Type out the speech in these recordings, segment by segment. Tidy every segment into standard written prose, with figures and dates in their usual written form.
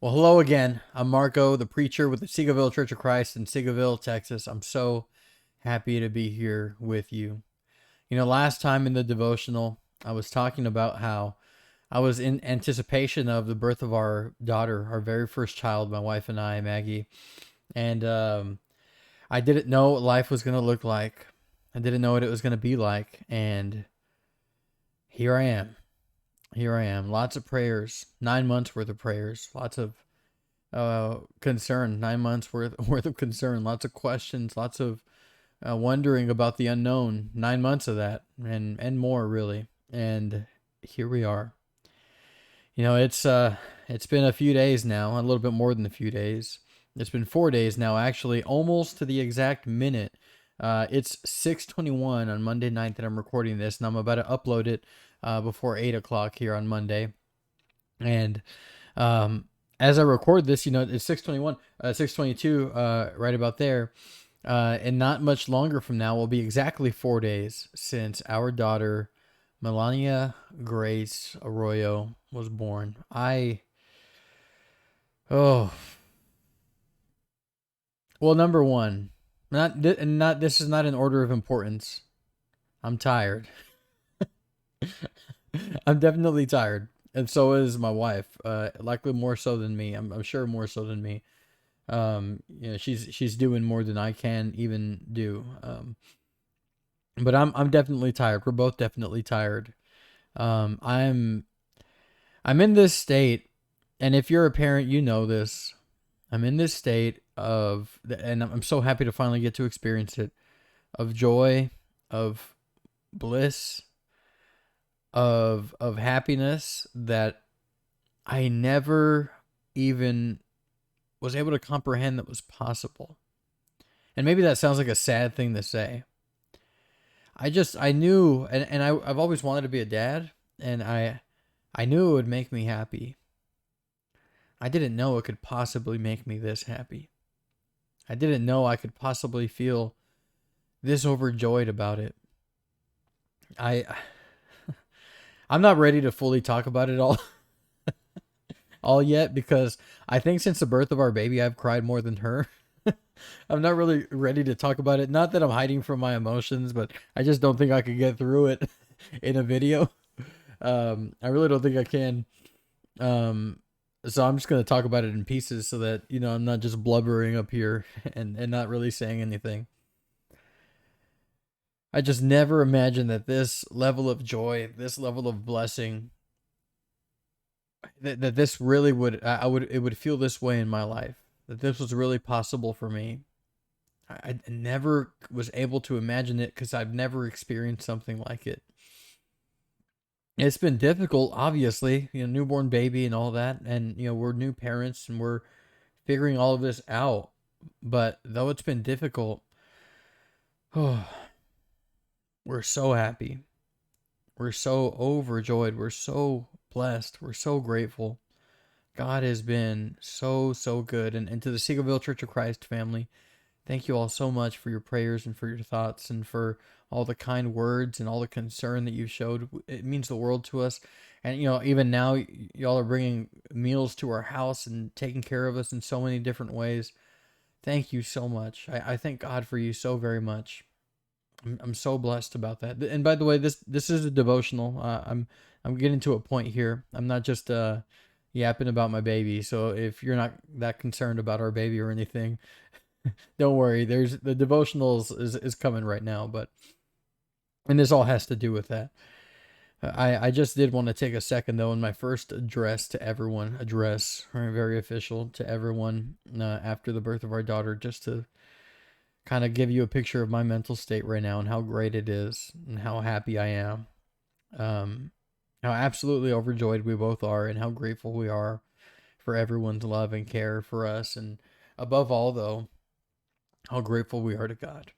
Well, hello again. I'm Marco, the preacher with the Seagoville Church of Christ in Seagoville, Texas. I'm so happy to be here with you. Last time in the devotional, I was talking about how I was in anticipation of the birth of our daughter, our very first child, my wife and I, Maggie. And I didn't know what life was going to look like. I didn't know what it was going to be like. And here I am. Here I am. Lots of prayers, 9 months worth of prayers, lots of concern, 9 months worth of concern, lots of questions, lots of wondering about the unknown, 9 months of that, and more really. And here we are. It's been a few days now, a little bit more than a few days. It's been 4 days now, actually, almost to the exact minute. It's 6:21 on Monday night that I'm recording this, and I'm about to upload it before 8 o'clock here on Monday. And um, as I record this, it's 6:21, 6:22, right about there. And not much longer from now will be exactly 4 days since our daughter, Melania Grace Arroyo, was born. Oh, well, number one, not this is not an order of importance. I'm tired. I'm definitely tired, and so is my wife. Likely more so than me. I'm sure more so than me. She's doing more than I can even do. But I'm definitely tired. We're both definitely tired. Um, I'm I'm in this state, and if you're a parent, you know this. I'm in this state and I'm so happy to finally get to experience it, of joy, of bliss, of happiness that I never even was able to comprehend that was possible. And maybe that sounds like a sad thing to say. I knew, I've always wanted to be a dad, and I knew it would make me happy. I didn't know it could possibly make me this happy. I didn't know I could possibly feel this overjoyed about it. I I'm not ready to fully talk about it all yet, because I think since the birth of our baby I've cried more than her. I'm not really ready to talk about it. Not that I'm hiding from my emotions, but I just don't think I could get through it in a video. I really don't think I can. Um, so I'm just gonna talk about it in pieces so that I'm not just blubbering up here and not really saying anything. I just never imagined that this level of joy, this level of blessing, that this really would I would it would feel this way in my life. That this was really possible for me. I never was able to imagine it because I've never experienced something like it. It's been difficult, obviously, newborn baby and all that, and we're new parents and we're figuring all of this out. But though it's been difficult, oh, we're so happy. We're so overjoyed. We're so blessed. We're so grateful. God has been so, so good. And to the Seagoville Church of Christ family, thank you all so much for your prayers and for your thoughts and for all the kind words and all the concern that you've showed. It means the world to us. And, even now, y'all are bringing meals to our house and taking care of us in so many different ways. Thank you so much. I thank God for you so very much. I'm so blessed about that. And by the way, this is a devotional. I'm getting to a point here. I'm not just yapping about my baby. So if you're not that concerned about our baby or anything, don't worry. There's the devotionals is coming right now, and this all has to do with that. I just did want to take a second though in my first address to everyone, very official to everyone after the birth of our daughter, just to kind of give you a picture of my mental state right now and how great it is and how happy I am. Um, how absolutely overjoyed we both are and how grateful we are for everyone's love and care for us. And above all, though, how grateful we are to God.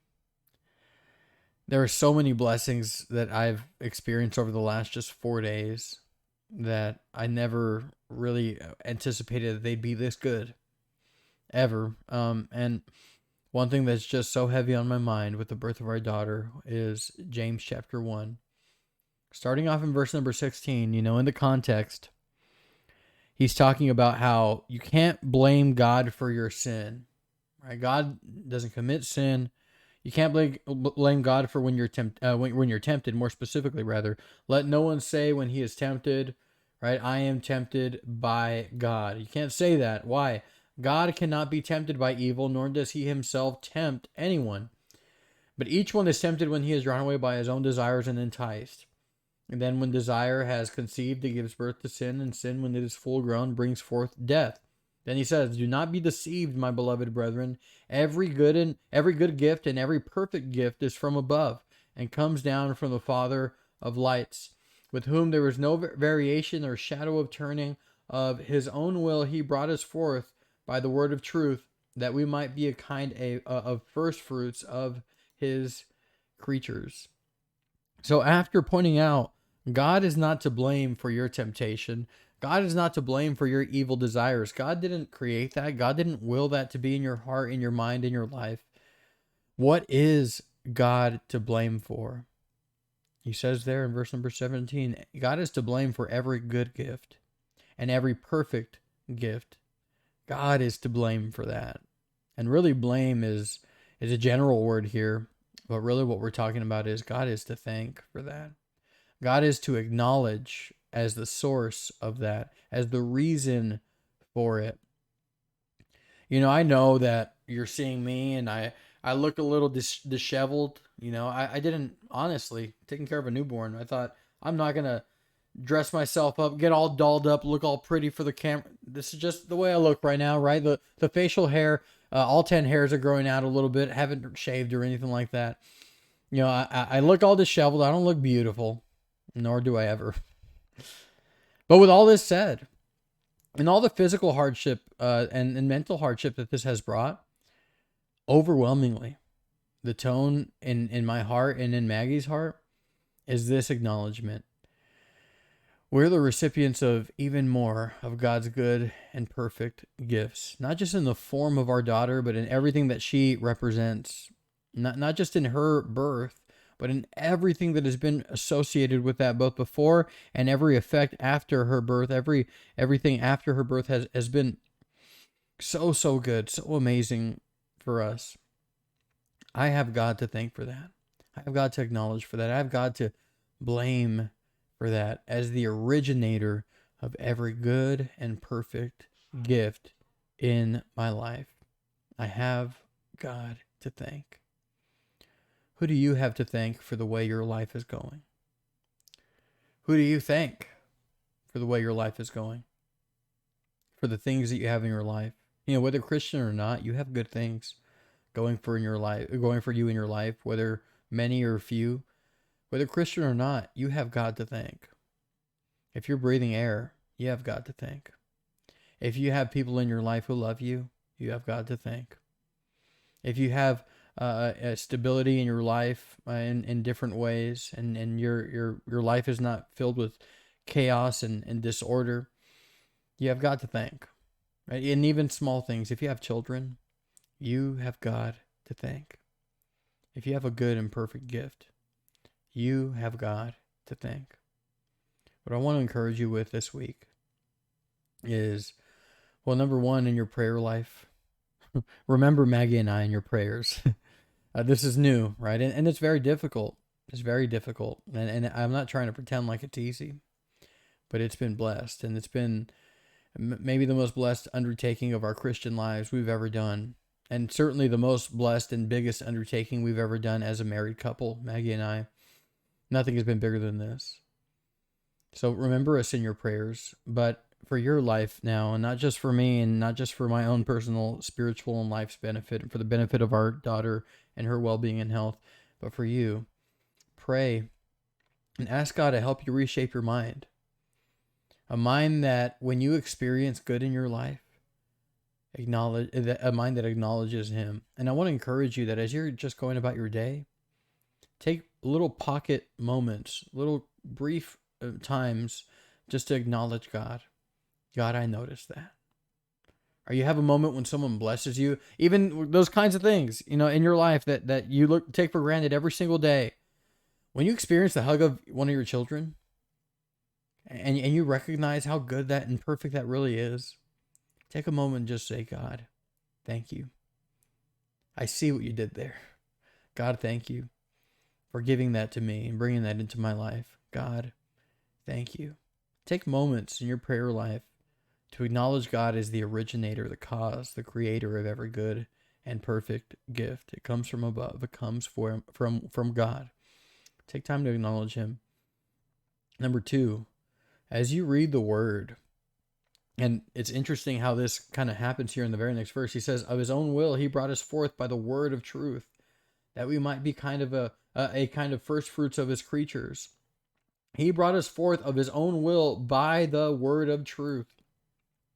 There are so many blessings that I've experienced over the last just 4 days that I never really anticipated that they'd be this good ever. And one thing that's just so heavy on my mind with the birth of our daughter is James chapter 1. Starting off in verse number 16, in the context, he's talking about how you can't blame God for your sin. Right? God doesn't commit sin. You can't blame God for when you're when you're tempted. More specifically, rather, let no one say when he is tempted, right? I am tempted by God. You can't say that. Why? God cannot be tempted by evil, nor does he himself tempt anyone. But each one is tempted when he is drawn away by his own desires and enticed. And then when desire has conceived, it gives birth to sin, and sin, when it is full grown, brings forth death. Then he says, do not be deceived, my beloved brethren. Every good gift and every perfect gift is from above, and comes down from the Father of lights, with whom there is no variation or shadow of turning. Of his own will he brought us forth by the word of truth, that we might be a kind of first fruits of his creatures. So after pointing out God is not to blame for your temptation, God is not to blame for your evil desires. God didn't create that. God didn't will that to be in your heart, in your mind, in your life. What is God to blame for? He says there in verse number 17, God is to blame for every good gift and every perfect gift. God is to blame for that. And really, blame is a general word here, but really what we're talking about is God is to thank for that. God is to acknowledge as the source of that, as the reason for it. I know that you're seeing me, and I look a little disheveled. I didn't, honestly, taking care of a newborn, I thought, I'm not going to dress myself up, get all dolled up, look all pretty for the camera. This is just the way I look right now, right? The facial hair, all 10 hairs are growing out a little bit. Haven't shaved or anything like that. I look all disheveled. I don't look beautiful, nor do I ever. But with all this said, and all the physical hardship and mental hardship that this has brought, overwhelmingly, the tone in my heart and in Maggie's heart is this acknowledgement. We're the recipients of even more of God's good and perfect gifts, not just in the form of our daughter, but in everything that she represents, not just in her birth, but in everything that has been associated with that, both before and every effect after her birth. Everything after her birth has been so good, so amazing for us. I have God to thank for that. I have God to acknowledge for that. I have God to blame for that as the originator of every good and perfect gift in my life. I have God to thank. Who do you have to thank for the way your life is going? Who do you thank for the way your life is going? For the things that you have in your life? Whether Christian or not, you have good things going for you in your life, whether many or few. Whether Christian or not, you have God to thank. If you're breathing air, you have God to thank. If you have people in your life who love you, you have God to thank. If you have a stability in your life in different ways, and your life is not filled with chaos and disorder, you have God to thank. Right? And even small things. If you have children, you have God to thank. If you have a good and perfect gift, you have God to thank. What I want to encourage you with this week is, well, number one, in your prayer life, remember Maggie and I in your prayers. This is new, right? And it's very difficult. It's very difficult. And I'm not trying to pretend like it's easy, but it's been blessed. And it's been maybe the most blessed undertaking of our Christian lives we've ever done. And certainly the most blessed and biggest undertaking we've ever done as a married couple, Maggie and I. Nothing has been bigger than this. So remember us in your prayers, but for your life now, and not just for me, and not just for my own personal spiritual and life's benefit, and for the benefit of our daughter and her well-being and health, but for you, pray and ask God to help you reshape your mind. A mind that when you experience good in your life, a mind that acknowledges Him. And I want to encourage you that as you're just going about your day, take little pocket moments, little brief times just to acknowledge God. God, I noticed that. Or you have a moment when someone blesses you, even those kinds of things, in your life that you take for granted every single day. When you experience the hug of one of your children, and you recognize how good that and perfect that really is, take a moment and just say, God, thank you. I see what you did there. God, thank you for giving that to me and bringing that into my life. God, thank you. Take moments in your prayer life to acknowledge God as the originator, the cause, the creator of every good and perfect gift. It comes from above. It comes from God. Take time to acknowledge him. Number two, as you read the word, and it's interesting how this kind of happens here in the very next verse. He says, of his own will, he brought us forth by the word of truth, that we might be kind of a kind of first fruits of his creatures. He brought us forth of his own will by the word of truth.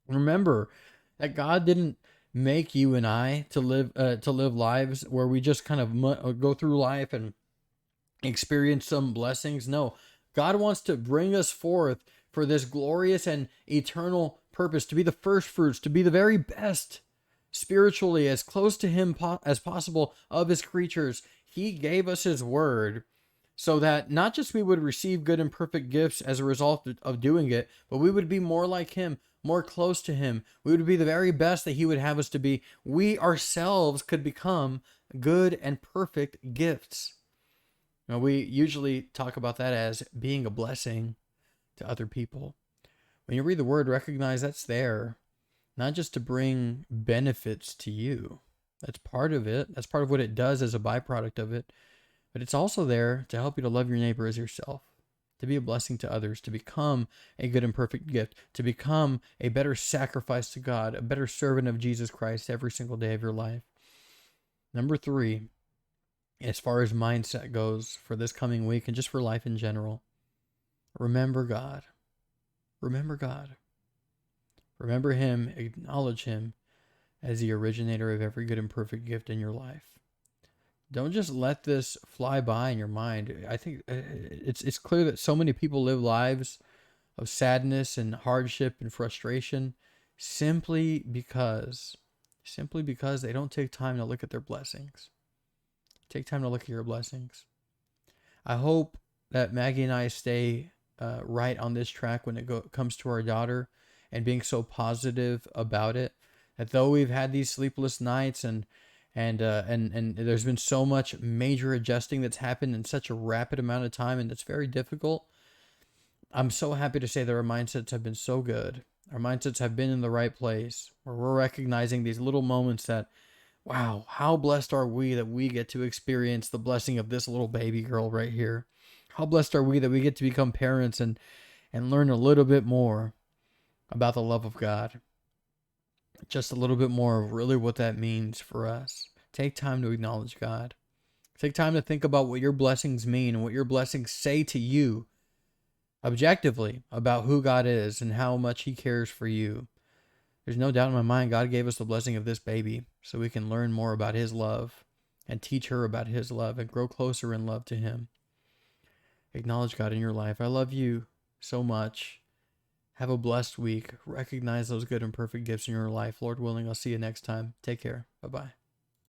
Remember that God didn't make you and I to live lives where we just kind of go through life and experience some blessings. No, God wants to bring us forth for this glorious and eternal purpose, to be the first fruits, to be the very best spiritually, as close to him as possible of his creatures. He gave us his word so that not just we would receive good and perfect gifts as a result of doing it, but we would be more like him, more close to him. We would be the very best that he would have us to be. We ourselves could become good and perfect gifts. Now, we usually talk about that as being a blessing to other people. When you read the word, recognize that's there, not just to bring benefits to you. That's part of it. That's part of what it does as a byproduct of it. But it's also there to help you to love your neighbor as yourself, to be a blessing to others, to become a good and perfect gift, to become a better sacrifice to God, a better servant of Jesus Christ every single day of your life. Number three, as far as mindset goes for this coming week and just for life in general, remember God. Remember God. Remember him, acknowledge him as the originator of every good and perfect gift in your life. Don't just let this fly by in your mind. I think it's clear that so many people live lives of sadness and hardship and frustration simply because they don't take time to look at their blessings. Take time to look at your blessings. I hope that Maggie and I stay right on this track when it comes to our daughter and being so positive about it. That though we've had these sleepless nights and there's been so much major adjusting that's happened in such a rapid amount of time, and it's very difficult. I'm so happy to say that our mindsets have been so good. Our mindsets have been in the right place, where we're recognizing these little moments that, wow, how blessed are we that we get to experience the blessing of this little baby girl right here. How blessed are we that we get to become parents and learn a little bit more about the love of God. Just a little bit more of really what that means for us. Take time to acknowledge God. Take time to think about what your blessings mean and what your blessings say to you objectively about who God is and how much he cares for you. There's no doubt in my mind God gave us the blessing of this baby so we can learn more about his love and teach her about his love and grow closer in love to him. Acknowledge God in your life. I love you so much. Have a blessed week. Recognize those good and perfect gifts in your life. Lord willing, I'll see you next time. Take care. Bye-bye.